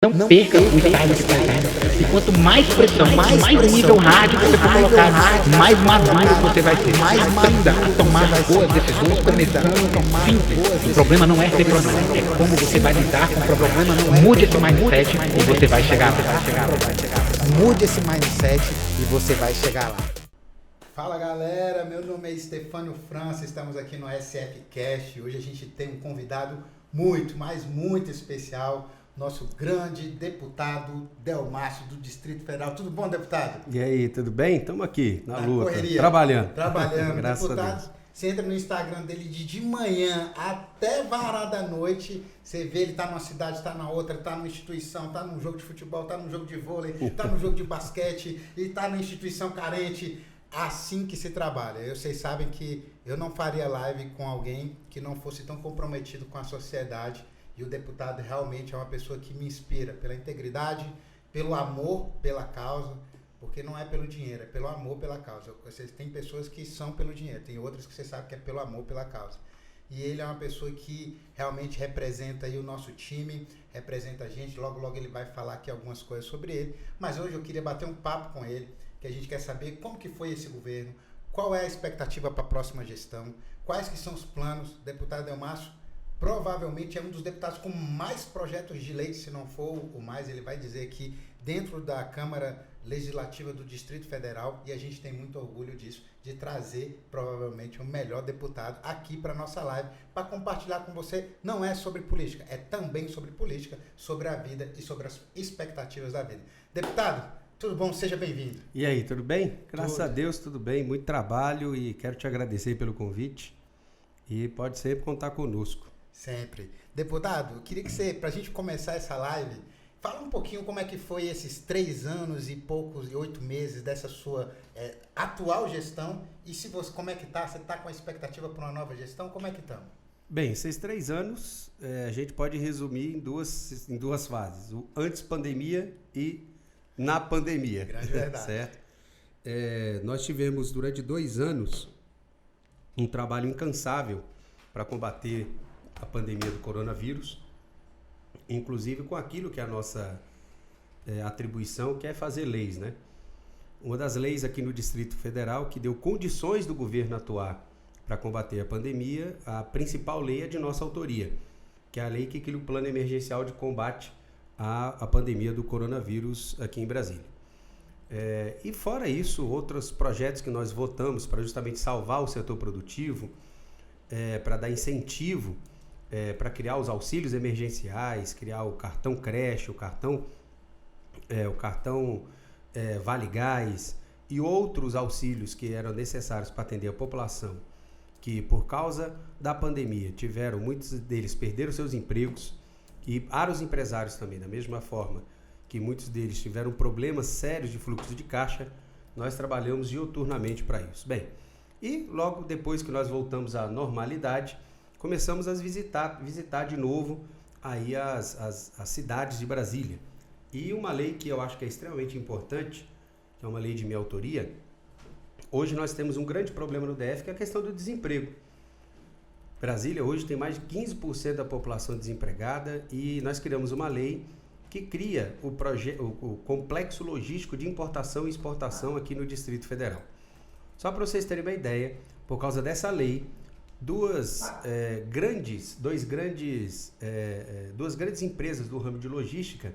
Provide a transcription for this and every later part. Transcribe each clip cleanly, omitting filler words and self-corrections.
Não perca o estágio de pressão. E quanto mais pressão, mais nível hard você for colocar, mais maduro você vai ser, mais aprenda a tomar boas decisões, começando simples. O problema não é ter problema, é como você vai lidar com o problema. Mude esse mindset e você vai chegar lá. Mude esse mindset e você vai chegar lá. Fala galera, meu nome é Stefânio França, estamos aqui no SF Cast. Hoje a gente tem um convidado muito especial, nosso grande deputado Delmácio do Distrito Federal. Tudo bom, deputado? E aí, tudo bem? Estamos aqui na luta, correria, trabalhando. Graças deputado, a Deus. Você entra no Instagram dele de manhã até varada da noite, você vê ele tá numa cidade, está na outra, está numa instituição, está num jogo de futebol, está num jogo de vôlei, está num jogo de basquete, e está na instituição carente. Assim que se trabalha. Vocês sabem que eu não faria live com alguém que não fosse tão comprometido com a sociedade, e o deputado realmente é uma pessoa que me inspira pela integridade, pelo amor pela causa, porque não é pelo dinheiro, é pelo amor pela causa. Vocês têm pessoas que são pelo dinheiro, tem outras que você sabe que é pelo amor pela causa. E ele é uma pessoa que realmente representa aí o nosso time, representa a gente. Logo ele vai falar aqui algumas coisas sobre ele, mas hoje eu queria bater um papo com ele, que a gente quer saber como que foi esse governo, qual é a expectativa para a próxima gestão, quais que são os planos. Deputado Delmácio provavelmente é um dos deputados com mais projetos de lei, se não for o mais, ele vai dizer aqui, dentro da Câmara Legislativa do Distrito Federal, e a gente tem muito orgulho disso, de trazer provavelmente o melhor deputado aqui para a nossa live, para compartilhar com você. Não é sobre política, é também sobre política, sobre a vida e sobre as expectativas da vida. Deputado, tudo bom? Seja bem-vindo. E aí, tudo bem? Graças a Deus, tudo bem. Muito trabalho e quero te agradecer pelo convite. E pode sempre contar conosco. Sempre. Deputado, eu queria que você, para a gente começar essa live, fala um pouquinho como é que foi esses 3 anos e poucos, e 8 meses dessa sua atual gestão, e se você, como é que tá? Você está com a expectativa para uma nova gestão? Como é que estamos? Bem, esses 3 anos a gente pode resumir em duas fases. O antes pandemia e na pandemia. Grande verdade. Certo? Nós tivemos durante 2 anos um trabalho incansável para combater a pandemia do coronavírus, inclusive com aquilo que é a nossa atribuição, que é fazer leis, né? Uma das leis aqui no Distrito Federal que deu condições do governo atuar para combater a pandemia, a principal lei é de nossa autoria, que é a lei que cria o Plano Emergencial de Combate à pandemia do coronavírus aqui em Brasília. E fora isso, outros projetos que nós votamos para justamente salvar o setor produtivo, para dar incentivo, para criar os auxílios emergenciais, criar o cartão creche, o cartão Vale Gás e outros auxílios que eram necessários para atender a população que, por causa da pandemia, muitos deles perderam seus empregos, e para os empresários também, da mesma forma que muitos deles tiveram problemas sérios de fluxo de caixa, nós trabalhamos diuturnamente para isso. Bem, e logo depois que nós voltamos à normalidade, começamos a visitar de novo aí as cidades de Brasília. E uma lei que eu acho que é extremamente importante, que é uma lei de minha autoria. Hoje nós temos um grande problema no DF, que é a questão do desemprego. Brasília hoje tem mais de 15% da população desempregada, e nós criamos uma lei que cria o complexo logístico de importação e exportação aqui no Distrito Federal. Só para vocês terem uma ideia, por causa dessa lei, duas grandes empresas do ramo de logística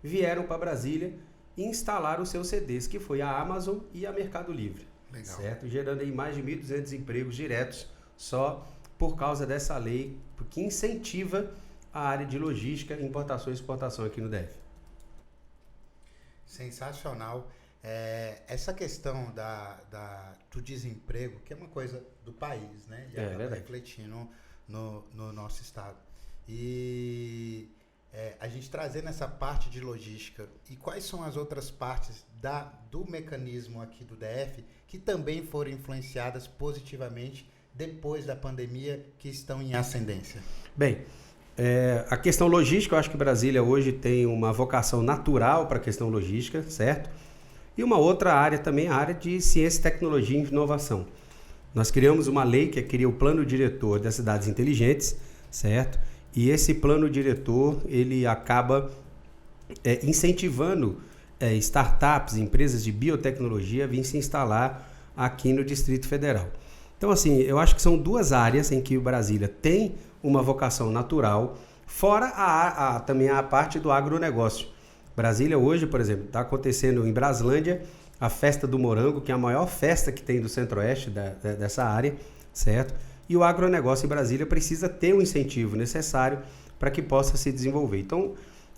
vieram para Brasília e instalaram os seus CDs, que foi a Amazon e a Mercado Livre. Legal. Certo? Gerando aí mais de 1.200 empregos diretos só por causa dessa lei, que incentiva a área de logística, importação e exportação aqui no DF. Sensacional. Essa questão do desemprego, que é uma coisa do país, né? E acaba refletindo no nosso estado. E a gente trazendo essa parte de logística, e quais são as outras partes do mecanismo aqui do DF que também foram influenciadas positivamente depois da pandemia, que estão em ascendência? Bem, a questão logística, eu acho que Brasília hoje tem uma vocação natural para a questão logística, certo? E uma outra área também, a área de ciência, tecnologia e inovação. Nós criamos uma lei que cria o Plano Diretor das Cidades Inteligentes, certo? E esse plano diretor, ele acaba incentivando startups, empresas de biotecnologia a vir se instalar aqui no Distrito Federal. Então, assim, eu acho que são duas áreas em que o Brasília tem uma vocação natural, fora também a parte do agronegócio. Brasília hoje, por exemplo, está acontecendo em Braslândia a Festa do Morango, que é a maior festa que tem do Centro-Oeste dessa área, certo? E o agronegócio em Brasília precisa ter o incentivo necessário para que possa se desenvolver. Então,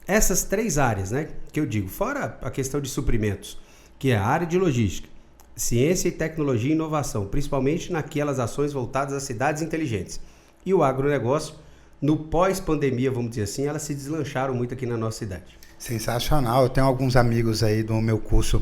essas três áreas, né, que eu digo, fora a questão de suprimentos, que é a área de logística, ciência e tecnologia e inovação, principalmente naquelas ações voltadas às cidades inteligentes. E o agronegócio, no pós-pandemia, vamos dizer assim, elas se deslancharam muito aqui na nossa cidade. Sensacional. Eu tenho alguns amigos aí do meu curso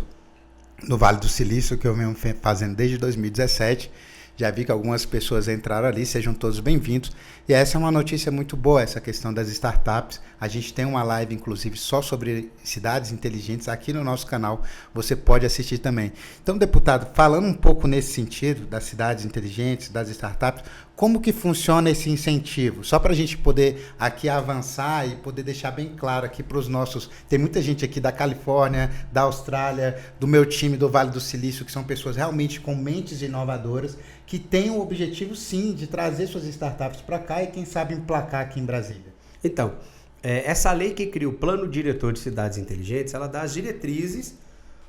no Vale do Silício, que eu venho fazendo desde 2017. Já vi que algumas pessoas entraram ali, sejam todos bem-vindos. E essa é uma notícia muito boa, essa questão das startups. A gente tem uma live, inclusive, só sobre cidades inteligentes aqui no nosso canal. Você pode assistir também. Então, deputado, falando um pouco nesse sentido das cidades inteligentes, das startups, como que funciona esse incentivo? Só para a gente poder aqui avançar e poder deixar bem claro aqui para os nossos... Tem muita gente aqui da Califórnia, da Austrália, do meu time do Vale do Silício, que são pessoas realmente com mentes inovadoras, que têm o objetivo, sim, de trazer suas startups para cá e, quem sabe, emplacar aqui em Brasília. Então, essa lei que cria o Plano Diretor de Cidades Inteligentes, ela dá as diretrizes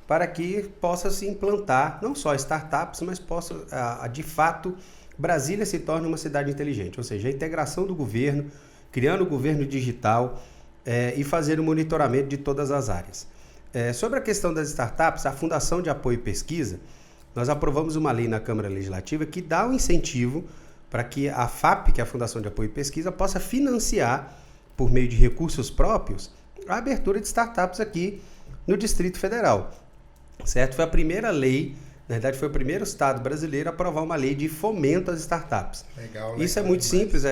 para que possa se implantar, não só startups, mas possa, de fato, Brasília se torne uma cidade inteligente. Ou seja, a integração do governo, criando o governo digital e fazer o monitoramento de todas as áreas. Sobre a questão das startups, a Fundação de Apoio e Pesquisa, nós aprovamos uma lei na Câmara Legislativa que dá um incentivo para que a FAP, que é a Fundação de Apoio e Pesquisa, possa financiar, por meio de recursos próprios, a abertura de startups aqui no Distrito Federal. Certo? Foi a primeira lei, na verdade foi o primeiro estado brasileiro a aprovar uma lei de fomento às startups. Legal, isso é muito simples,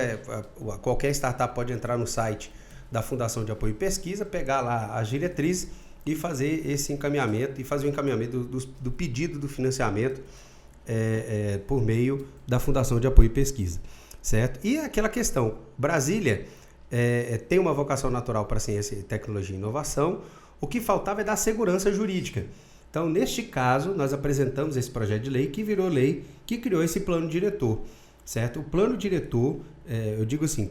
qualquer startup pode entrar no site da Fundação de Apoio e Pesquisa, pegar lá as diretrizes e fazer esse encaminhamento, e fazer o encaminhamento do pedido do financiamento por meio da Fundação de Apoio e Pesquisa, certo? E aquela questão, Brasília tem uma vocação natural para ciência, tecnologia e inovação, o que faltava é dar segurança jurídica. Então, neste caso, nós apresentamos esse projeto de lei que virou lei, que criou esse plano diretor, certo? O plano diretor, eu digo assim,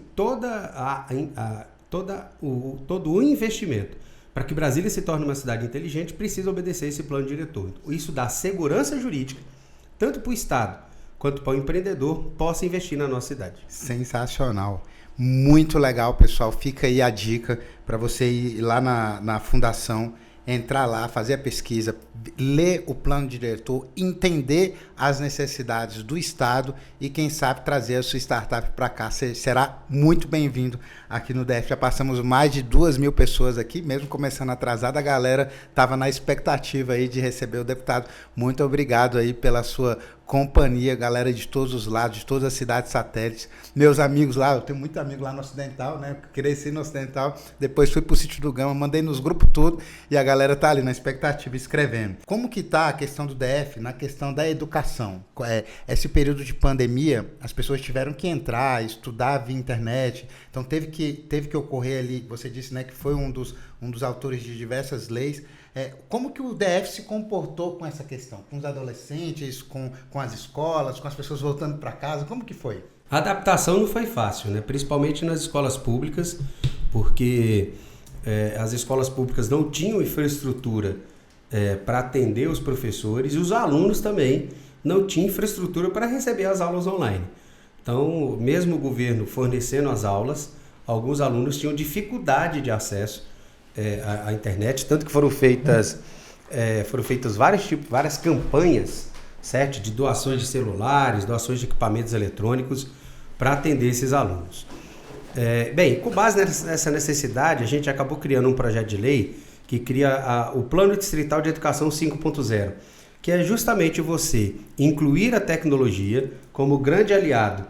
todo o investimento para que Brasília se torne uma cidade inteligente, precisa obedecer esse plano diretor. Isso dá segurança jurídica, tanto para o Estado quanto para o empreendedor possa investir na nossa cidade. Sensacional. Muito legal, pessoal. Fica aí a dica para você ir lá na Fundação, entrar lá, fazer a pesquisa, ler o plano diretor, entender as necessidades do Estado e, quem sabe, trazer a sua startup para cá. Você será muito bem-vindo aqui no DF. Já passamos mais de 2.000 pessoas aqui, mesmo começando atrasada, a galera estava na expectativa aí de receber o deputado. Muito obrigado aí pela sua companhia, galera de todos os lados, de todas as cidades satélites. Meus amigos lá, eu tenho muito amigo lá no Ocidental, né? Cresci no Ocidental, depois fui pro Sítio do Gama, mandei nos grupos tudo e a galera tá ali na expectativa, escrevendo. Como que tá a questão do DF na questão da educação? Esse período de pandemia, as pessoas tiveram que entrar, estudar via internet, então teve que ocorrer ali, você disse, né, que foi um dos autores de diversas leis. Como que o DF se comportou com essa questão? Com os adolescentes, com as escolas, com as pessoas voltando para casa? Como que foi? A adaptação não foi fácil, né? Principalmente nas escolas públicas, porque as escolas públicas não tinham infraestrutura para atender os professores e os alunos também não tinham infraestrutura para receber as aulas online. Então, mesmo o governo fornecendo as aulas, alguns alunos tinham dificuldade de acesso à internet, tanto que foram feitas várias campanhas, certo? De doações de celulares, doações de equipamentos eletrônicos para atender esses alunos. Bem, com base nessa necessidade, a gente acabou criando um projeto de lei que cria o Plano Distrital de Educação 5.0, que é justamente você incluir a tecnologia como grande aliado,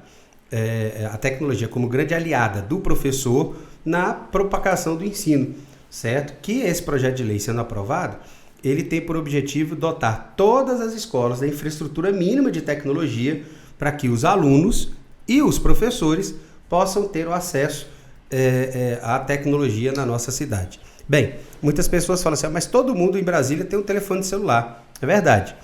a tecnologia como grande aliada do professor na propagação do ensino. Certo? Que esse projeto de lei sendo aprovado, ele tem por objetivo dotar todas as escolas da infraestrutura mínima de tecnologia para que os alunos e os professores possam ter o acesso à tecnologia na nossa cidade. Bem, muitas pessoas falam assim, mas todo mundo em Brasília tem um telefone celular. É verdade.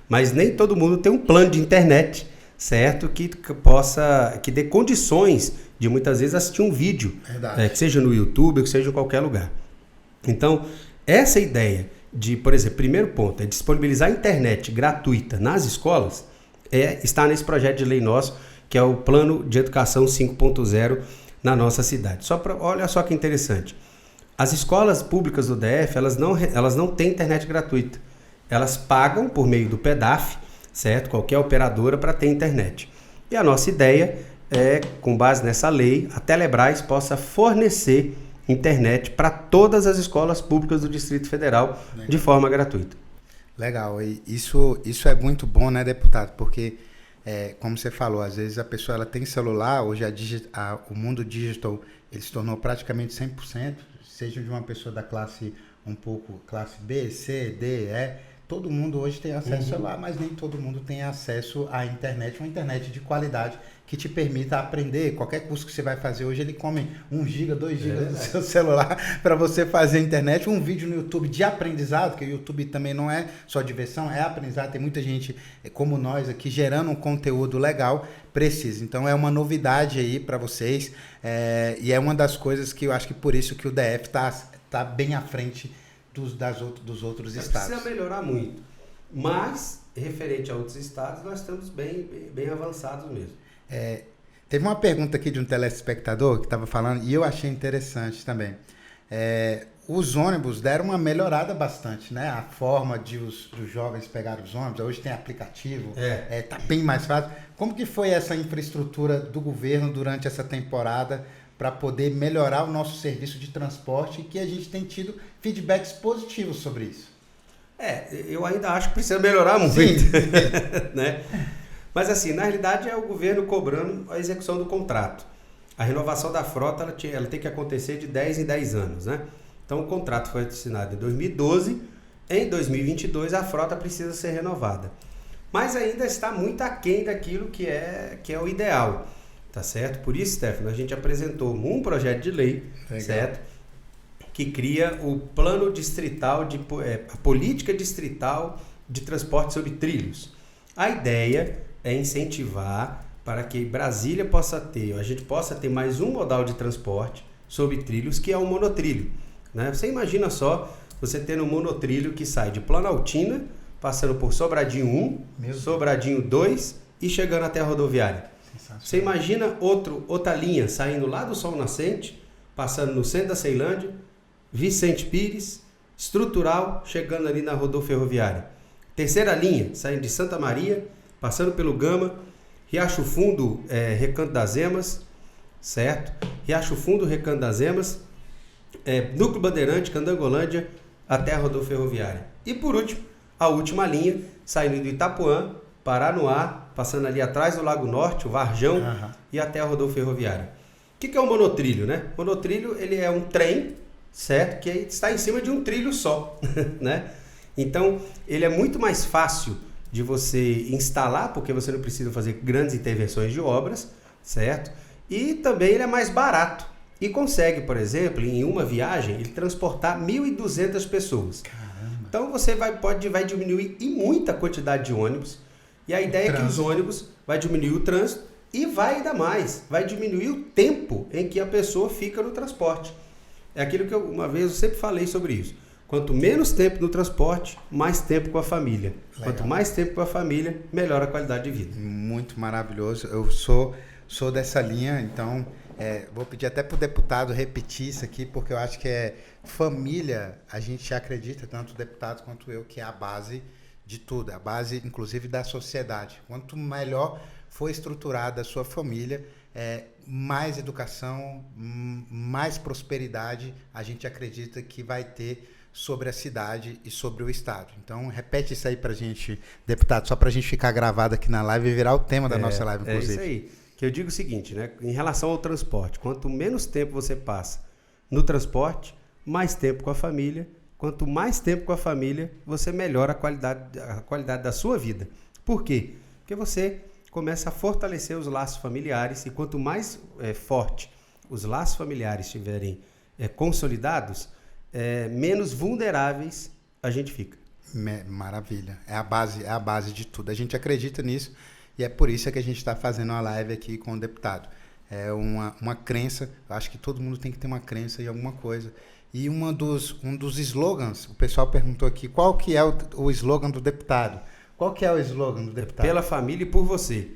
Mas nem todo mundo tem um plano de internet, certo? Que dê condições de muitas vezes assistir um vídeo, que seja no YouTube, que seja em qualquer lugar. Então, essa ideia de, por exemplo, primeiro ponto, é disponibilizar a internet gratuita nas escolas, está nesse projeto de lei nosso, que é o Plano de Educação 5.0 na nossa cidade. Olha só que interessante. As escolas públicas do DF, elas não têm internet gratuita. Elas pagam por meio do PEDAF, certo? Qualquer operadora para ter internet. E a nossa ideia é, com base nessa lei, a Telebrás possa fornecer internet para todas as escolas públicas do Distrito Federal de forma gratuita. Legal. E isso é muito bom, né, deputado? Porque, como você falou, às vezes a pessoa ela tem celular, hoje o mundo digital ele se tornou praticamente 100%, seja de uma pessoa da classe classe B, C, D, E. Todo mundo hoje tem acesso ao celular, mas nem todo mundo tem acesso à internet, uma internet de qualidade que te permita aprender. Qualquer curso que você vai fazer hoje, ele come 1 GB, 2 GB do seu celular para você fazer a internet. Um vídeo no YouTube de aprendizado, que o YouTube também não é só diversão, é aprendizado. Tem muita gente como nós aqui gerando um conteúdo legal, precisa. Então é uma novidade aí para vocês e é uma das coisas que eu acho que por isso que o DF está bem à frente dos outros estados. Precisa melhorar muito, mas referente a outros estados nós estamos bem avançados mesmo. Teve uma pergunta aqui de um telespectador que estava falando e eu achei interessante também. Os ônibus deram uma melhorada bastante, né? A forma dos jovens pegarem os ônibus, hoje tem aplicativo, tá bem mais fácil. Como que foi essa infraestrutura do governo durante essa temporada para poder melhorar o nosso serviço de transporte, que a gente tem tido feedbacks positivos sobre isso? Eu ainda acho que precisa melhorar muito, né? Mas assim, na realidade é o governo cobrando a execução do contrato. A renovação da frota ela tem que acontecer de 10 em 10 anos, né? Então o contrato foi assinado em 2012, em 2022 a frota precisa ser renovada. Mas ainda está muito aquém daquilo que é o ideal. Tá certo? Por isso, Stefano, a gente apresentou um projeto de lei, certo? Que cria o plano distrital, a política distrital de transporte sobre trilhos. A ideia é incentivar para que Brasília a gente possa ter mais um modal de transporte sobre trilhos, que é o monotrilho. Né? Você imagina só, você tendo um monotrilho que sai de Planaltina, passando por Sobradinho 1, Sobradinho 2 e chegando até a rodoviária. Você imagina outra linha saindo lá do Sol Nascente, passando no centro da Ceilândia, Vicente Pires, estrutural, chegando ali na rodoferroviária. Terceira linha, saindo de Santa Maria, passando pelo Gama, Riacho Fundo, Recanto das Emas, certo? Riacho Fundo, Recanto das Emas, Núcleo Bandeirante, Candangolândia, até a rodoferroviária. E por último, a última linha, saindo do Itapuã, Paranoá, passando ali atrás do Lago Norte, o Varjão, e até a rodoferroviária. O que é o monotrilho, né? O monotrilho, ele é um trem, certo? Que está em cima de um trilho só, né? Então, ele é muito mais fácil de você instalar, porque você não precisa fazer grandes intervenções de obras, certo? E também ele é mais barato. E consegue, por exemplo, em uma viagem, ele transportar 1.200 pessoas. Caramba. Então, você vai diminuir em muita quantidade de ônibus. E a ideia é que os ônibus vai diminuir o trânsito e vai ainda mais, vai diminuir o tempo em que a pessoa fica no transporte. É aquilo que uma vez eu sempre falei sobre isso. Quanto menos tempo no transporte, mais tempo com a família. Legal. Quanto mais tempo com a família, melhor a qualidade de vida. Muito maravilhoso. Eu sou dessa linha, então vou pedir até para o deputado repetir isso aqui, porque eu acho que família, a gente acredita, tanto o deputado quanto eu, que é a base de tudo, a base inclusive da sociedade. Quanto melhor for estruturada a sua família, mais educação, mais prosperidade a gente acredita que vai ter sobre a cidade e sobre o estado. Então, repete isso aí pra gente, deputado, só pra gente ficar gravado aqui na live e virar o tema da nossa live, inclusive. É isso aí. Que eu digo o seguinte, né? Em relação ao transporte, quanto menos tempo você passa no transporte, mais tempo com a família. Quanto mais tempo com a família, você melhora a qualidade da sua vida. Por quê? Porque você começa a fortalecer os laços familiares e quanto mais forte os laços familiares estiverem consolidados, menos vulneráveis a gente fica. Maravilha. É a base de tudo. A gente acredita nisso e é por isso que a gente está fazendo uma live aqui com o deputado. É uma crença, eu acho que todo mundo tem que ter uma crença em alguma coisa. E um dos slogans, o pessoal perguntou aqui, qual que é o slogan do deputado? Qual que é o slogan do deputado? Pela família e por você.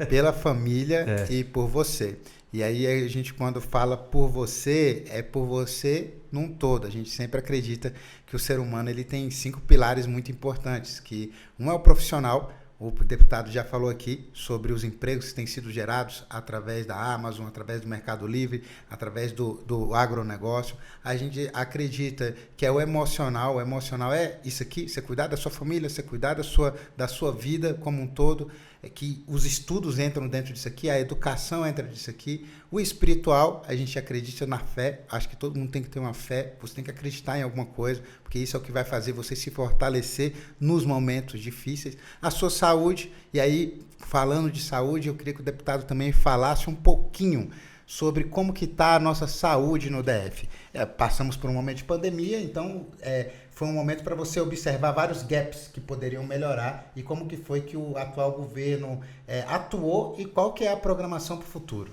Pela família e por você. E aí a gente, quando fala por você, é por você num todo. A gente sempre acredita que o ser humano ele tem 5 pilares muito importantes, que um é o profissional. O deputado já falou aqui sobre os empregos que têm sido gerados através da Amazon, através do Mercado Livre, através do agronegócio. A gente acredita que é o emocional. O emocional é isso aqui, você cuidar da sua família, você cuidar da sua vida como um todo. É que os estudos entram dentro disso aqui, a educação entra disso aqui. O espiritual, a gente acredita na fé. Acho que todo mundo tem que ter uma fé. Você tem que acreditar em alguma coisa, porque isso é o que vai fazer você se fortalecer nos momentos difíceis. A sua saúde, e aí, falando de saúde, eu queria que o deputado também falasse um pouquinho sobre como que está a nossa saúde no DF. Passamos por um momento de pandemia, então foi um momento para você observar vários gaps que poderiam melhorar e como que foi que o atual governo atuou e qual que é a programação para o futuro.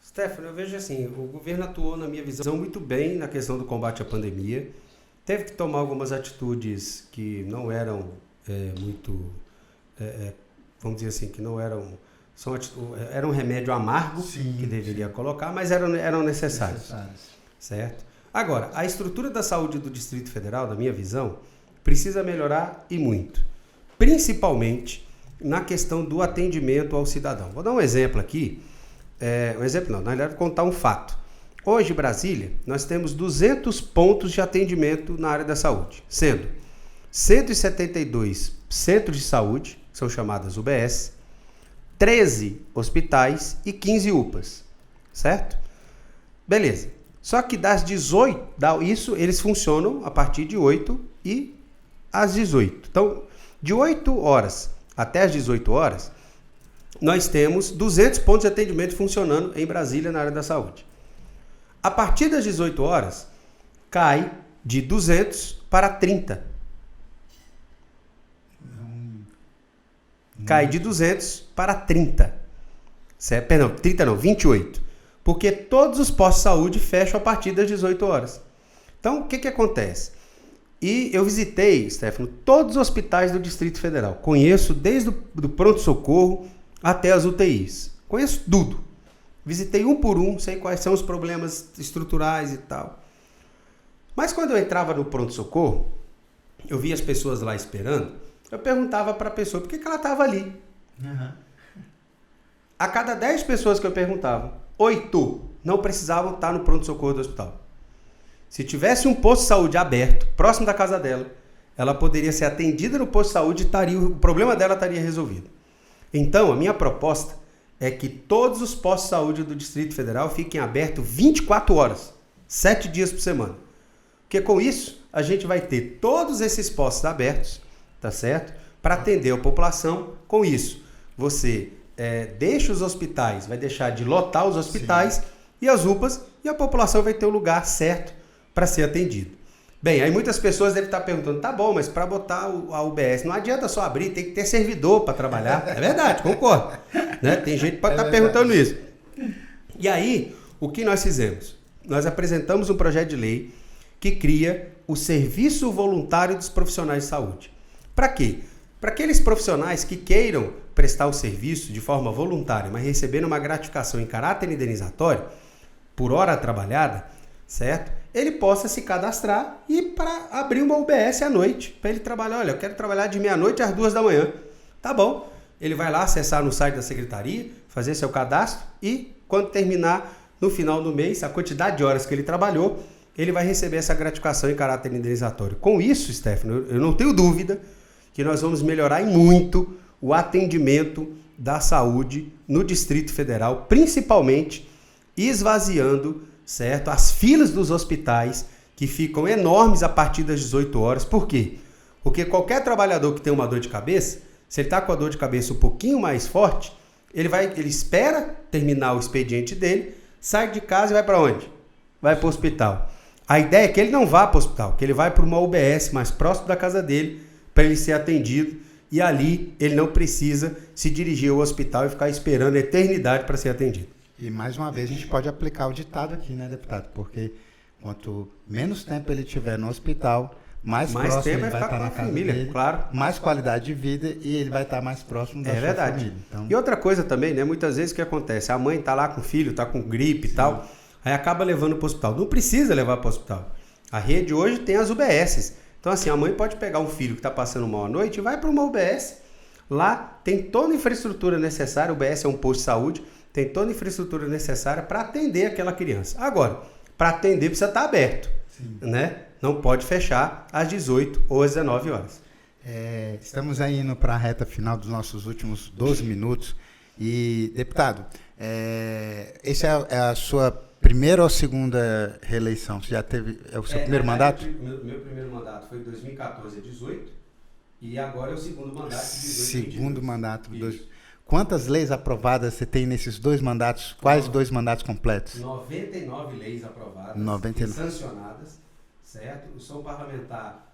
Stefano, eu vejo assim, o governo atuou, na minha visão, muito bem na questão do combate à pandemia. Teve que tomar algumas atitudes que não eram muito, vamos dizer assim, que não eram... Era um remédio amargo que deveria colocar, mas eram necessários. Certo? Agora, a estrutura da saúde do Distrito Federal, na minha visão, precisa melhorar e muito. Principalmente na questão do atendimento ao cidadão. Vou dar um exemplo aqui. Na verdade, vou contar um fato. Hoje, em Brasília, nós temos 200 pontos de atendimento na área da saúde, sendo 172 centros de saúde, que são chamadas UBS, 13 hospitais e 15 UPAs, certo? Beleza. Só que das 18, isso eles funcionam a partir de 8 e às 18. Então, de 8 horas até às 18 horas, nós temos 200 pontos de atendimento funcionando em Brasília na área da saúde. A partir das 18 horas, cai de 200 para 30. Cai de 200 para 30. Perdão, 30 não, 28. Porque todos os postos de saúde fecham a partir das 18 horas. Então, o que acontece? E eu visitei, Stefano, todos os hospitais do Distrito Federal. Conheço desde o pronto-socorro até as UTIs. Conheço tudo. Visitei um por um, sei quais são os problemas estruturais e tal. Mas quando eu entrava no pronto-socorro, eu via as pessoas lá esperando, eu perguntava para a pessoa por que ela estava ali. Uhum. A cada 10 pessoas que eu perguntava, 8 não precisavam estar no pronto-socorro do hospital. Se tivesse um posto de saúde aberto, próximo da casa dela, ela poderia ser atendida no posto de saúde e o problema dela estaria resolvido. Então, a minha proposta é que todos os postos de saúde do Distrito Federal fiquem abertos 24 horas, 7 dias por semana. Porque com isso, a gente vai ter todos esses postos abertos, tá certo? Para atender a população. Com isso, você deixa os hospitais, vai deixar de lotar os hospitais e as UPAs, e a população vai ter o lugar certo para ser atendido. Bem, aí muitas pessoas devem estar perguntando, tá bom, mas para botar a UBS não adianta só abrir, tem que ter servidor para trabalhar. É verdade, concordo. Né? Tem gente que pode estar perguntando isso. E aí, o que nós fizemos? Nós apresentamos um projeto de lei que cria o Serviço Voluntário dos Profissionais de Saúde. Para quê? Para aqueles profissionais que queiram prestar o serviço de forma voluntária, mas recebendo uma gratificação em caráter indenizatório por hora trabalhada, certo? Ele possa se cadastrar e para abrir uma UBS à noite, para ele trabalhar. Olha, eu quero trabalhar de meia-noite às 2 da manhã. Tá bom. Ele vai lá acessar no site da secretaria, fazer seu cadastro e quando terminar no final do mês, a quantidade de horas que ele trabalhou, ele vai receber essa gratificação em caráter indenizatório. Com isso, Stefano, eu não tenho dúvida que nós vamos melhorar muito o atendimento da saúde no Distrito Federal, principalmente esvaziando, certo, as filas dos hospitais que ficam enormes a partir das 18 horas. Por quê? Porque qualquer trabalhador que tem uma dor de cabeça, se ele está com a dor de cabeça um pouquinho mais forte, ele espera terminar o expediente dele, sai de casa e vai para onde? Vai para o hospital. A ideia é que ele não vá para o hospital, que ele vai para uma UBS mais próximo da casa dele, para ele ser atendido, e ali ele não precisa se dirigir ao hospital e ficar esperando a eternidade para ser atendido. E mais uma vez a gente pode aplicar o ditado aqui, né, deputado? Porque quanto menos tempo ele tiver no hospital, mais próximo tempo ele vai estar na casa família, dele, claro. mais qualidade de vida e ele vai estar mais próximo da sua família. Então... E outra coisa também, né? Muitas vezes o que acontece? A mãe tá lá com o filho, tá com gripe e tal, aí acaba levando para o hospital. Não precisa levar para o hospital. A rede hoje tem as UBSs. Então assim, a mãe pode pegar um filho que está passando mal à noite e vai para uma UBS. Lá tem toda a infraestrutura necessária, o UBS é um posto de saúde, tem toda a infraestrutura necessária para atender aquela criança. Agora, para atender precisa estar aberto, né? Não pode fechar às 18 ou às 19 horas. Estamos aí indo para a reta final dos nossos últimos 12 minutos. E, deputado, esse é a sua primeira ou segunda reeleição? Você já teve o seu primeiro mandato? Meu primeiro mandato foi de 2014 a 18 e agora é o segundo mandato de 18 a 22. Segundo mandato. Quantas leis aprovadas você tem nesses dois mandatos? Quais dois mandatos completos? 99 leis aprovadas 99. e sancionadas, certo? Eu sou parlamentar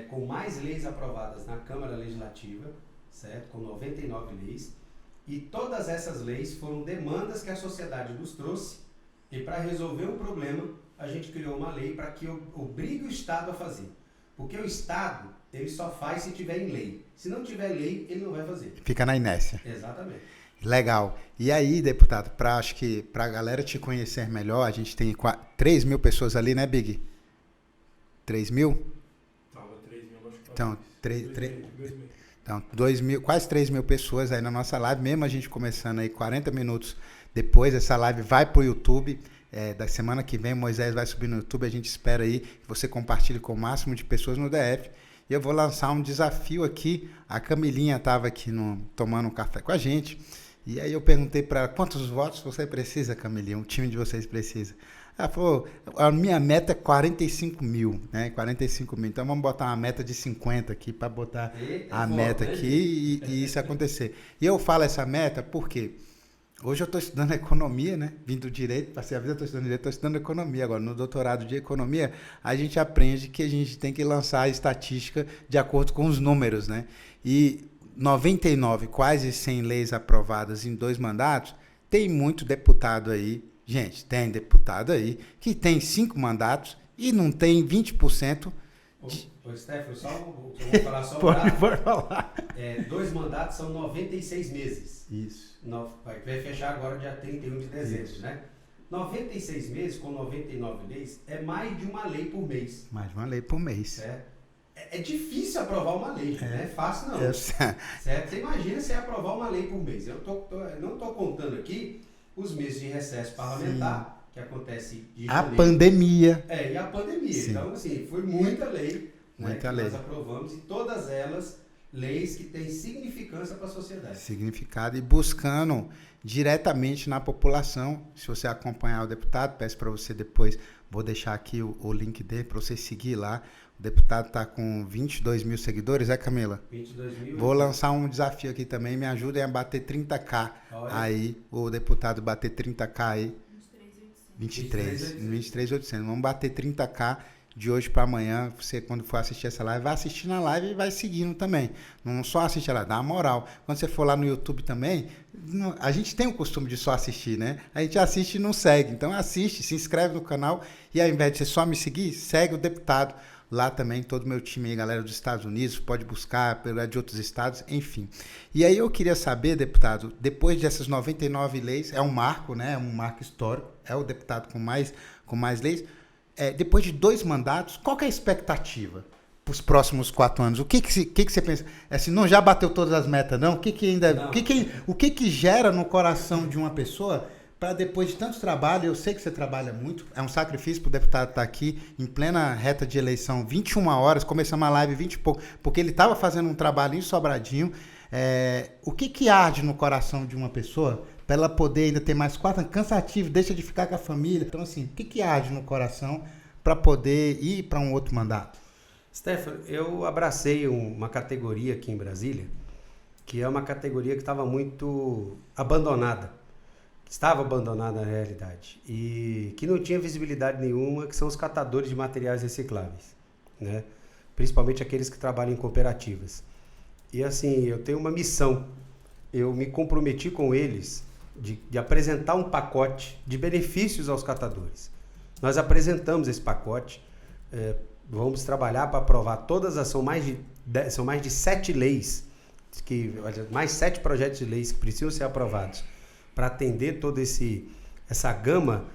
com mais leis aprovadas na Câmara Legislativa, certo? Com 99 leis. E todas essas leis foram demandas que a sociedade nos trouxe e para resolver um problema a gente criou uma lei para que obrigue o Estado a fazer. Porque o Estado, ele só faz se tiver em lei. Se não tiver lei, ele não vai fazer. Fica na inércia. Exatamente. Legal. E aí, deputado, acho que para a galera te conhecer melhor, a gente tem 3 mil pessoas ali, né, Big? 3 mil? Tava 3 mil, acho que então, 2 mil, quase 3 mil pessoas aí na nossa live, mesmo a gente começando aí 40 minutos depois, essa live vai pro YouTube. Da semana que vem, Moisés vai subir no YouTube, a gente espera aí que você compartilhe com o máximo de pessoas no DF. E eu vou lançar um desafio aqui. A Camilinha estava aqui tomando um café com a gente. E aí eu perguntei para ela, quantos votos você precisa, Camilinha? O time de vocês precisa. Ela falou, a minha meta é 45 mil, né? 45 mil. Então vamos botar uma meta de 50 aqui para botar a meta aqui e isso acontecer. E eu falo essa meta porque hoje eu estou estudando economia, né? Vim do direito, passei a vida estou estudando direito, estou estudando economia. Agora, no doutorado de economia, a gente aprende que a gente tem que lançar a estatística de acordo com os números, né? E 99, quase 100 leis aprovadas em 2 mandatos, tem muito deputado aí, gente, tem deputado aí que tem 5 mandatos e não tem 20%. Ô, Stefano, vou falar só Pode falar. 2 mandatos são 96 meses. Isso. Vai fechar agora dia 31 de dezembro, né? 96 meses com 99 leis é mais de uma lei por mês. Mais de uma lei por mês. É difícil aprovar uma lei, não é fácil não. Certo? Você imagina você aprovar uma lei por mês. Eu não estou contando aqui os meses de recesso parlamentar, que acontece de a pandemia. E a pandemia. Sim. Então, assim, foi muita lei, muita que lei. Nós aprovamos e todas elas leis que têm significância para a sociedade. Significado e buscando diretamente na população. Se você acompanhar o deputado, peço para você depois, vou deixar aqui o link dele para você seguir lá. O deputado está com 22 mil seguidores, Camila? 22 mil. Vou lançar um desafio aqui também, me ajudem a bater 30k. Olha. Aí, o deputado bater 30k aí. 23.800. Vamos bater 30k de hoje para amanhã. Você, quando for assistir essa live, vai assistir na live e vai seguindo também. Não só assistir ela, dá uma moral. Quando você for lá no YouTube também, a gente tem o costume de só assistir, né? A gente assiste e não segue. Então assiste, se inscreve no canal e ao invés de você só me seguir, segue o deputado. Lá também, todo o meu time aí, galera dos Estados Unidos, pode buscar, de outros estados, enfim. E aí eu queria saber, deputado, depois dessas 99 leis, é um marco, né? É um marco histórico, é o deputado com mais leis. Depois de 2 mandatos, qual que é a expectativa para os próximos 4 anos? O que você pensa? Assim, não já bateu todas as metas, não? O que gera no coração de uma pessoa para depois de tanto trabalho, eu sei que você trabalha muito, é um sacrifício para o deputado estar aqui em plena reta de eleição, 21 horas, começamos a live 20 e pouco, porque ele estava fazendo um trabalho em Sobradinho. O que arde no coração de uma pessoa para ela poder ainda ter mais 4 anos? Cansativo, deixa de ficar com a família. Então, assim, o que arde no coração para poder ir para um outro mandato? Stefano, eu abracei uma categoria aqui em Brasília, que é uma categoria que estava muito abandonada. estava abandonada na realidade e que não tinha visibilidade nenhuma, que são os catadores de materiais recicláveis, né? Principalmente aqueles que trabalham em cooperativas. E assim, eu tenho uma missão, eu me comprometi com eles de apresentar um pacote de benefícios aos catadores. Nós apresentamos esse pacote, vamos trabalhar para aprovar todas as... São mais de 7 leis, mais 7 projetos de leis que precisam ser aprovados para atender toda essa gama.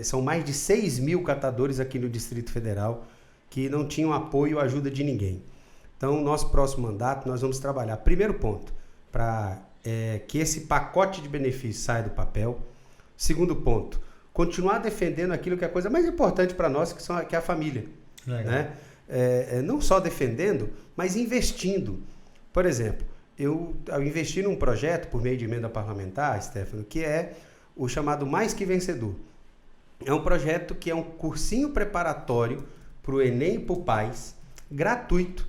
São mais de 6 mil catadores aqui no Distrito Federal que não tinham apoio ou ajuda de ninguém. Então, nosso próximo mandato, nós vamos trabalhar, primeiro ponto, para que esse pacote de benefícios saia do papel. Segundo ponto, continuar defendendo aquilo que é a coisa mais importante para nós, que é a família. Né? Não só defendendo, mas investindo. Por exemplo, eu investi num projeto por meio de emenda parlamentar, Stefano, que é o chamado Mais Que Vencedor. É um projeto que é um cursinho preparatório para o Enem e para o PAS, gratuito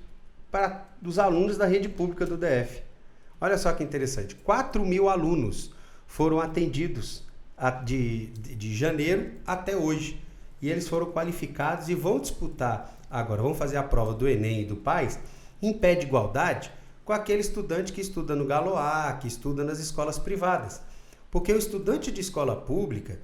para os alunos da rede pública do DF. Olha só que interessante, 4 mil alunos foram atendidos de janeiro até hoje. E eles foram qualificados e vão disputar agora, vão fazer a prova do Enem e do PAS em pé de igualdade com aquele estudante que estuda no Galoá, que estuda nas escolas privadas. Porque o estudante de escola pública,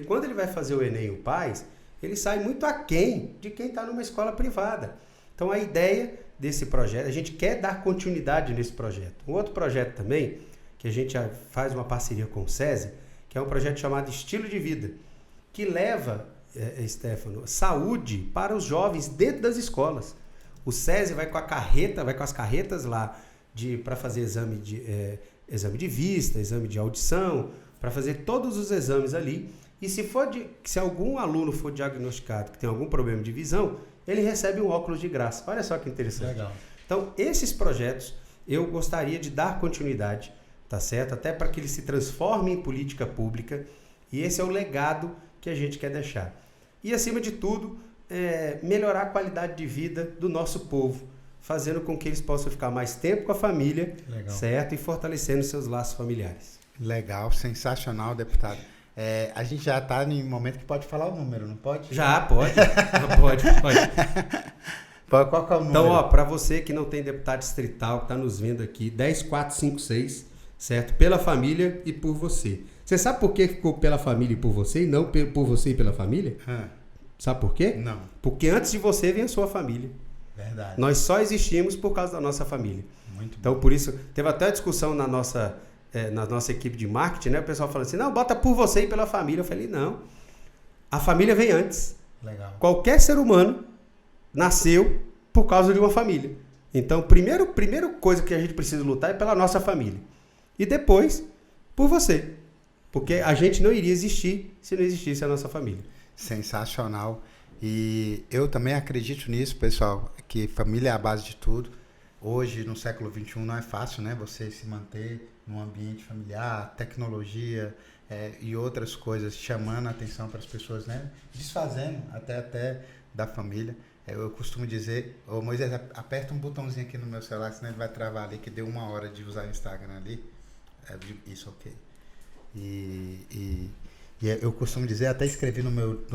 quando ele vai fazer o Enem e o PAS, ele sai muito aquém de quem está numa escola privada. Então a ideia desse projeto, a gente quer dar continuidade nesse projeto. Um outro projeto também, que a gente faz uma parceria com o SESI, que é um projeto chamado Estilo de Vida, que leva, Stefano, saúde para os jovens dentro das escolas. O SESI vai com as carretas lá para fazer exame de vista, exame de audição, para fazer todos os exames ali. E se algum aluno for diagnosticado que tem algum problema de visão, ele recebe um óculos de graça. Olha só que interessante. Legal. Então, esses projetos eu gostaria de dar continuidade, tá certo? Até para que eles se transformem em política pública. E esse é o legado que a gente quer deixar. E, acima de tudo, melhorar a qualidade de vida do nosso povo, fazendo com que eles possam ficar mais tempo com a família, certo? E fortalecendo seus laços familiares. Legal, sensacional, deputado. A gente já está em um momento que pode falar o número, não pode? Já, pode. pode. Qual que é o número? Então, para você que não tem deputado distrital, que está nos vendo aqui, 10456, certo? Pela família e por você. Você sabe por que ficou pela família e por você, e não por você e pela família? Sabe por quê? Não. Porque antes de você vem a sua família. Verdade. Nós só existimos por causa da nossa família. Muito então, bom. Por isso, teve até discussão na nossa equipe de marketing, né? O pessoal falando assim, não, bota por você e pela família. Eu falei, não. A família vem antes. Legal. Qualquer ser humano nasceu por causa de uma família. Então, primeira coisa que a gente precisa lutar é pela nossa família. E depois, por você. Porque a gente não iria existir se não existisse a nossa família. Sensacional. E eu também acredito nisso, pessoal, que família é a base de tudo. Hoje, no século XXI, não é fácil, né? Você se manter num ambiente familiar, tecnologia e outras coisas chamando a atenção para as pessoas, né? Desfazendo até da família. Eu costumo dizer, Moisés, aperta um botãozinho aqui no meu celular, senão ele vai travar ali, que deu 1 hora de usar o Instagram ali. Isso, ok. E eu costumo dizer, até escrevi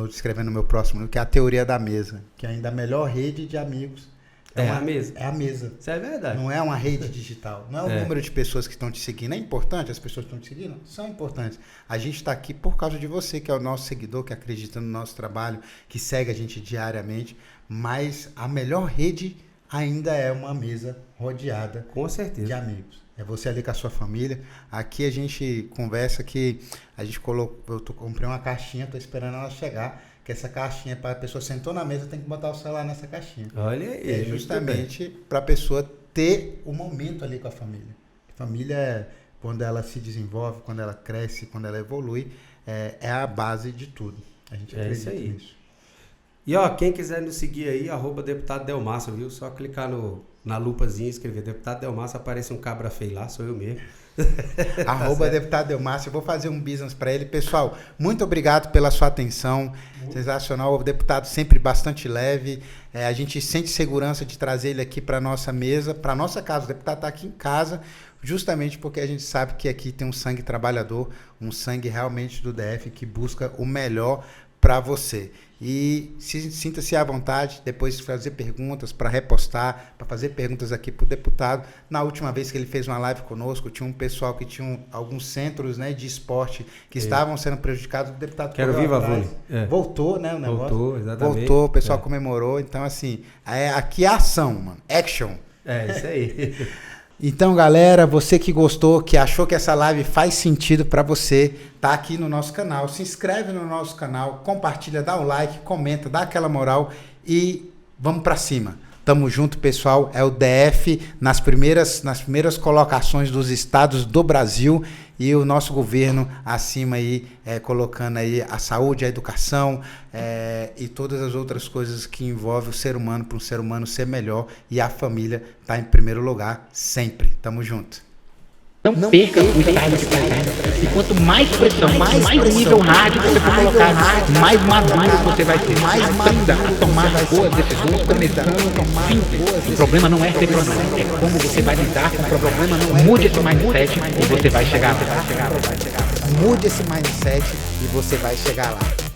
escrevendo no meu próximo, que é a teoria da mesa, que ainda a melhor rede de amigos a mesa. É a mesa. Isso é verdade. Não é uma rede digital. Não é o número de pessoas que estão te seguindo. É importante, as pessoas que estão te seguindo são importantes. A gente está aqui por causa de você, que é o nosso seguidor, que acredita no nosso trabalho, que segue a gente diariamente. Mas a melhor rede ainda é uma mesa rodeada com certeza de amigos. É você ali com a sua família. Aqui a gente conversa que a gente comprei uma caixinha, estou esperando ela chegar. Que essa caixinha, para a pessoa sentou na mesa, tem que botar o celular nessa caixinha. Olha aí. É justamente para a pessoa ter o momento ali com a família. A família, quando ela se desenvolve, quando ela cresce, quando ela evolui, é a base de tudo. A gente acredita nisso. E quem quiser nos seguir aí, @deputado Delmassa, viu? Só clicar na lupazinha e escrever Deputado Delmassa, aparece um cabra feio lá, sou eu mesmo. Arroba deputado Delmácio, eu vou fazer um business para ele. Pessoal, muito obrigado pela sua atenção. Sensacional, o deputado sempre bastante leve. A gente sente segurança de trazer ele aqui para nossa mesa, para nossa casa. O deputado está aqui em casa, justamente porque a gente sabe que aqui tem um sangue trabalhador, um sangue realmente do DF que busca o melhor para você. E sinta-se à vontade depois de fazer perguntas, para repostar, para fazer perguntas aqui para o deputado. Na última vez que ele fez uma live conosco, tinha um pessoal que tinha alguns centros, né, de esporte que estavam sendo prejudicados. O deputado Quero viva, Vune. Voltou, né, o negócio. Voltou, exatamente. Voltou, o pessoal comemorou. Então, assim, aqui é ação, mano. Action. É, isso aí. Então, galera, você que gostou, que achou que essa live faz sentido para você, tá aqui no nosso canal. Se inscreve no nosso canal, compartilha, dá um like, comenta, dá aquela moral e vamos para cima. Tamo junto, pessoal. É o DF nas primeiras colocações dos estados do Brasil e o nosso governo acima aí, colocando aí a saúde, a educação e todas as outras coisas que envolvem o ser humano para um ser humano ser melhor e a família tá em primeiro lugar sempre. Tamo junto. Não perca o estado de pressão. E quanto mais pressão, mais nível rádio você for colocar, mais maduro você vai ser, mais aprenda a tomar boas decisões, começando simples. O problema não é ter problema, é como você vai lidar com o problema. Mude esse mindset e você vai chegar lá. Mude esse mindset e você vai chegar lá.